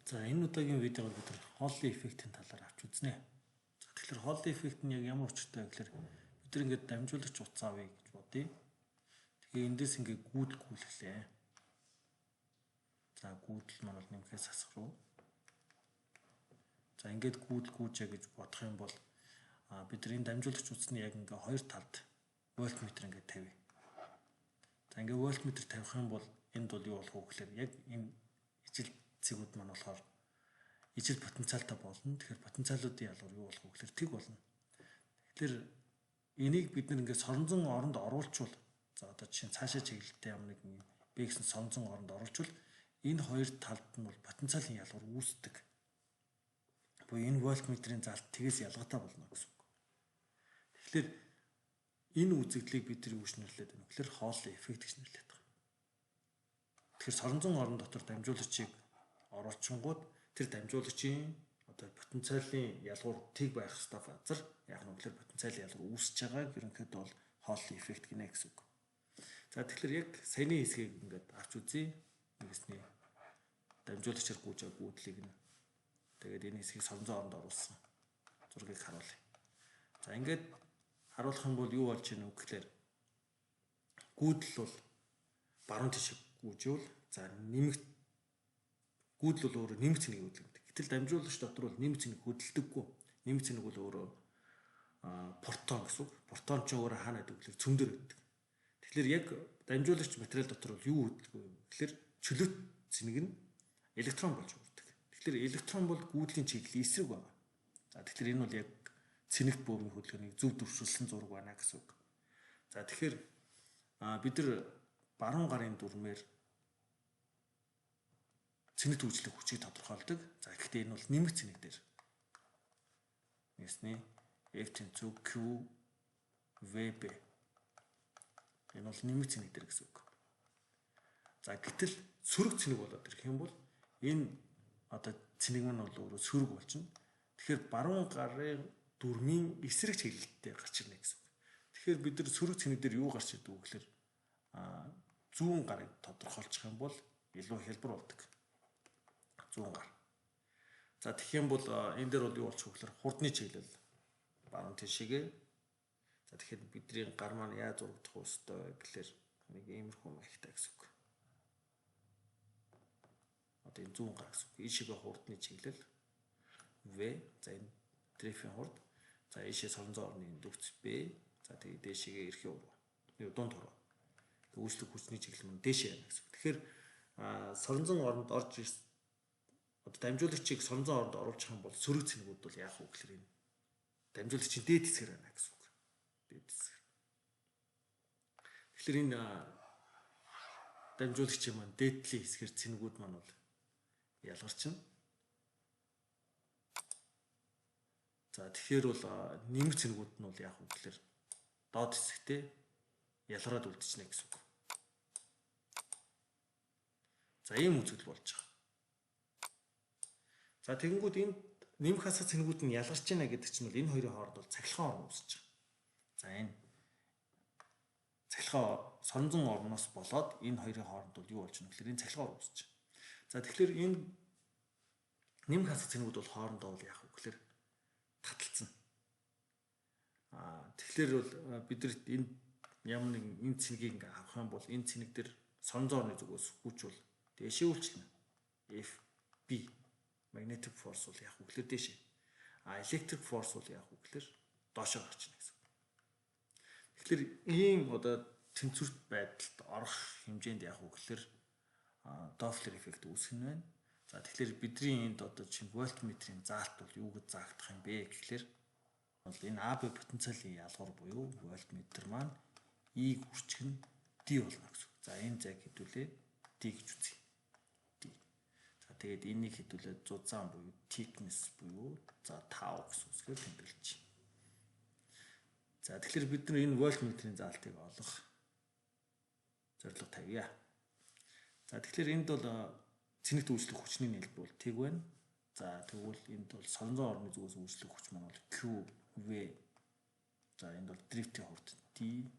За энэ удаагийн видеогоор бид Холли эффектийн талаар авч үзнэ. За тэгэхээр Холли эффект нь яг ямар учиртай вэ гэхээр бид ингээд дамжуулагч утас авъя гэж бодъё. Тэгээ эндээс ингээд гүйдэлгүүлээ. За гүйдэл маань бол нэмэхээс асах руу. За ингээд гүйдэлгүүжээ гэж бодох юм бол бид энэ дамжуулагч утасны яг ингээд хоёр талд вольтметр ингээд тавья. За ингээд вольтметр тавих юм бол энд бол юу болох вэ гэхээр яг энэ ижил цэгүүд маань болохоор ижил потенциалтай болно. Тэгэхээр потенциалуудын ялгуур юу болох вэ гэхээр тэг болно. Тэгэхээр энийг бид ингээд соронзон оронд оруулчвал за одоо жишээ нь цаашаа чиглэлтэй ямар нэгэн B гэсэн соронзон оронд оруулчвал энэ хоёр талд нь бол потенциалын ялгуур үүсдэг. Буюу энэ вольтметрийн залт тэгээс ялгаатай болно гэсэн үг. Тэгэхээр энэ үзэгдлийг бид юу гэж нэрлэдэг вэ гэхээр Холли эффект гэж нэрлэдэг. Тэгэхээр соронзон орон дотор дамжуулагчийг оруулчингууд тэр дамжуулагчийн одоо потенциалын ялгуур тэг байх ёстой газар яг нь үгээр потенциалын ялгуур үүсэж байгааг ерөнхийдөө бол Холли эффект гинэ гэсэн үг. За тэгэхээр яг саяны хэсгийг ингээд авч үзье. Нэгэсний дамжуулагчаар гүйж байгаа гүйдлийг нь тэгээд энэ хэсгийг соронзон оронд оруулсан зургийг харуулъя. За ингээд харуулах юм бол юу болж ийнө вэ гэхээр гүйдэл бол баруун тишээ гүйжүүл за нэмэгт гүйдэл бол өөрөө нэмэгт цэнийг хөдөлгдөг. Гэтэл дамжуулагч дотор бол нэмэгт цэнийг хөдөлдөггүй. Нэмэгт цэнийг бол өөрөө протон гэсэн үг. Протон ч өөрөө хаана байдаг гэхээр цөмдөр байдаг. Тэгэхээр яг дамжуулагч материал дотор бол юу хөдөлгөө вэ гэхээр чөлөөт цэнийг нь электрон болж үүрдэг. Тэгэхээр электрон бол гүйдлийн чиглэлийн эсрэг байна. За тэгэхээр энэ бол яг цэнэгт бөөгний хөдөлгөөнийг зөв дэвшүүлсэн зураг байна гэсэн үг. За тэгэхээр бид нар баруун гарын дүрмээр цэнэгт үйлчлэх хүчийг тодорхойлдог. За гэхдээ энэ бол нэмэгт цэнэг дээр. Нэсний F тэнцүү Q VB. Энэ бол нэмэгт цэнэг дээр гэсэн үг. За гэтэл сөрөг цэнэг болоод ирэх юм бол энэ одоо цэнэг маань бол өөрөө сөрөг болчихно. Тэгэхээр баруун гарын дүрмийн эсрэг чиглэлтэй гарч ирнэ гэсэн үг. Тэгэхээр бид нар сөрөг цэнэг дээр юу гарч ирдэг вэ гэхээр зүүн гарыг тодорхойлчих юм бол илүү хэлбэр болдог. Зүүн гар. За тэгэх юм бол энэ дээр бол юу болчих вэ гэхээр хурдны чиглэл баруун тишээгээ. За тэгэхээр бидний гар маань яаж зурагдах вэ гэхээр нэг иймэрхүү маягтай гэсэн үг. Одоо энэ зүүн гар гэсэн үг. Ийшээгээ хурдны чиглэл V. За энэ дрейфийн хурд. За ийшээ соронзон орны индукц B. За тэгээ дээшээгээ эрхийн уруу. Дунд хуруу. Үйлчлэх хүчний чиглэл мөн дээшээ явна гэсэн. Тэгэхээр соронзон оронд орж одоо дамжуулагчийг соронзон оронд оруулах юм бол сөрөг цэнэгүүд бол яах вэ гэхээр энэ дамжуулагчийн дээд хэсгэр байна гэсэн үг. Дээд хэсгэр. Тэгэхээр энэ дамжуулагчийн маань дээдлийн хэсгэр цэнэгүүд маань бол ялгарчна. За тэгэхээр бол нэмэг цэнэгүүд нь бол яах вэ гэхээр доод хэсэгтээ ялгараад үлдчихнэ гэсэн үг. За ийм үзэгдэл болж байгаа. За тэгэнгүүт энэ нэмэх хасах цэнэгүүд нь ялгарч байна гэдэг чинь бол энэ хоёрын хооронд бол цахилгаан орн үүсэж байгаа. За энэ цахилгаан соронзон орноос болоод энэ хоёрын хооронд бол юу болж байна гэхээр энэ цахилгаан орн үүсэж байгаа. За тэгэхээр энэ нэмэх хасах цэнэгүүд бол хоорондоо бол яах вэ гэхээр таталцсан. Тэгэхээр бол бидэрт энэ ямар нэгэн энэ цэнийг ингээ авах юм бол энэ цэнэг дээр соронзон орны зүгээс хүчвэл дээшээ үйлчлэнэ. FB magnetic force бол яах вэ гэхээр дээшээ. Electric force бол яах вэ гэхээр доошоо гарч ирнэ гэсэн. Тэгэхээр ийм одоо тэнцвэрт байдалд орох хэмжээнд яах вэ гэхээр Doppler эффект үүсгэх нь байна. За тэгэхээр бидний энд одоо чинь вольтметрийн заалт бол юу гэж заагдах юм бэ гэхээр бол энэ AB потенциалын ялгуур буюу вольтметр маань E хүрчих нь D болно гэсэн. За энэ зайг хэдүүлээ D гэж үзье. D. За тэгээд энийг хэдүүлээ зузаан буюу thickness буюу за тау гэсэн үгээр тэмдэглэж. За тэгэхээр бид нар энэ вольтметрийн заалтыг олох зорилго тавья. За тэгэхээр энд бол цэнэгт үйлчлэх хүчний нийлбэр бол тэг байна. За тэгвэл энд бол соронзон орны зүгээс үйлчлэх хүч маань бол QV. За энд бол дрифтийн хурд D.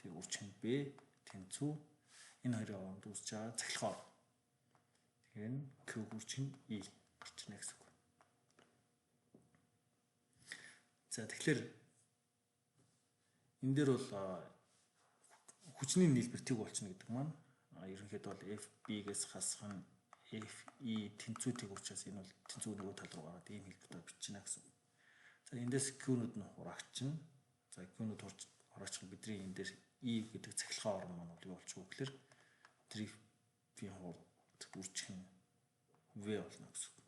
Тэг үрчин B тэнцүү энэ хоёрын хооронд үүсэж байгаа цахилгаан. Тэгэхээр Q үрчин E. гарч ирнэ гэсэн үг. За тэгэхээр энэ дээр бол хүчний нийлбэр тэг болчихно гэдэг маань ерөнхийдөө бол FB-гээс хасах нь FE тэнцвүүдийг учраас энэ бол тэнцвүү нөгөө тал руу гараад ийм хэлбэрээр бичнэ гэсэн үг. За эндээс Q-нууд нь хураагчин. За Q-нууд хураагчин бидний энэ дээр E гэдэг цахилгаан орн маань бол юу болчих вэ гэхээр дрифтийн хурд үржих нь V болно гэсэн үг.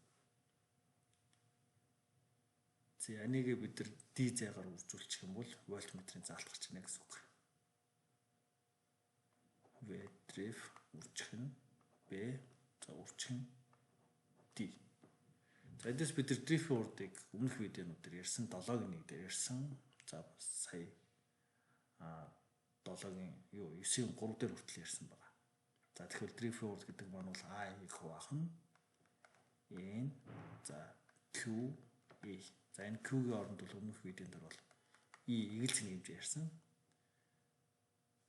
За энийгээ бид нар D зайгаар үржүүлчих юм бол вольтметрийн заалт гарч ирнэ гэсэн үг. V дриф үржих нь B за үржих нь D. За эндээс бид нар дрифтийн хурдыг өмнөх видеонууд дээр ярьсан 7-гийн 1 дээр ярьсан. За сая 7-гийн 9-ийн 3 дээр хүртэл ярьсан байна. За тэгэхээр дрифтийн хурд гэдэг маань бол I-ийг хуваах нь N за Q E. За энэ Q-гийн оронд бол өмнөх видеон дээр бол E игэл цэгийн хэмжээ ярьсан.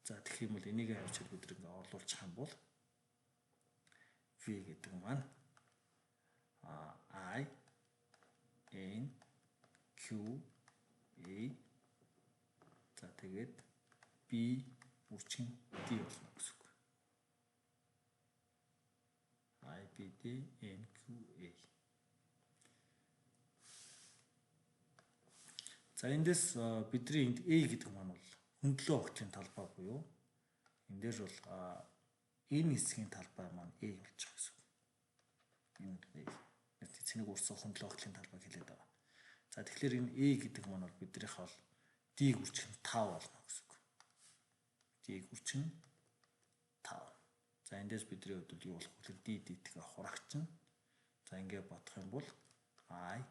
За тэгэх юм бол энийг авчид бид ингээ орлуулчих юм бол V гэдэг маань I N Q E за тэгээд B үржих нь D болно гэсэн үг. I B D N Q A. За эндээс бидний энд A гэдэг маань бол хөндлөн огтлын талбай буюу энэ дээр бол энэ хэсгийн талбай маань A болж байгаа гэсэн үг. Энэ цэнийг урсгах хөндлөн огтлын талбайг хэлээд байгаа. За тэгэхээр энэ A гэдэг маань бол бидрийнх бол D-г үржих нь 5 болно гэсэн үг. D-г үржих нь 5. За эндээс бидний хувьд юу болох вэ? D D-г хураагчин. За ингээд бодох юм бол I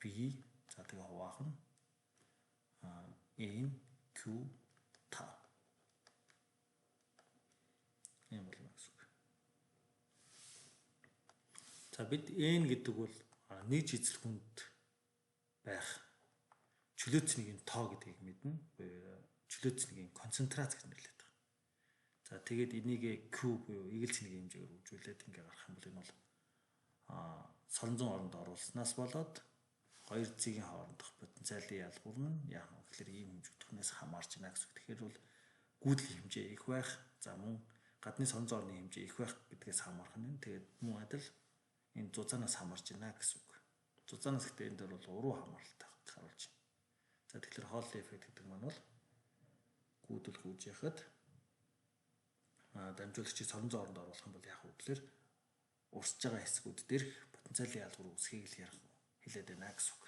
B за тэгээ хуваах нь N Q 5. Ийм болно гэсэн үг. За бид N гэдэг бол нэг жижиг хүнд байх чөлөө цэгийн тоо гэдгийг мэднэ. Чөлөө цэгийн концентрац гэж нэрлэдэг. За тэгээд энийг Q буюу игэл цэгийн хэмжээгээр үзүүлээд ингээ гарах юм бол энэ бол соронзон оронд оруулснаас болоод хоёр цэгийн хоорондох потенциалын ялгуур нь яах вэ гэхээр ийм хэмжүүдэхнээс хамаарч байна гэсэн үг. Тэгэхээр бол гүйдлийн хэмжээ их байх, за мөн гадны соронзон орны хэмжээ их байх гэдгээс хамаарх нь. Тэгээд мөн адил энэ зузаанаас хамаарч байна гэсэн үг. Зузаанаас гэхдээ энэ дээр бол уруу хамааралтай харуулж байна. За тэгэхээр Hall effect гэдэг маань бол гүйдэл гүйж яхад дамжуулагчийг соронзон оронд оруулах юм бол яах вэ гэхээр урсж байгаа хэсгүүд дээрх потенциалын ялгуур үүсхийг л ярих хэлээд байна гэсэн үг.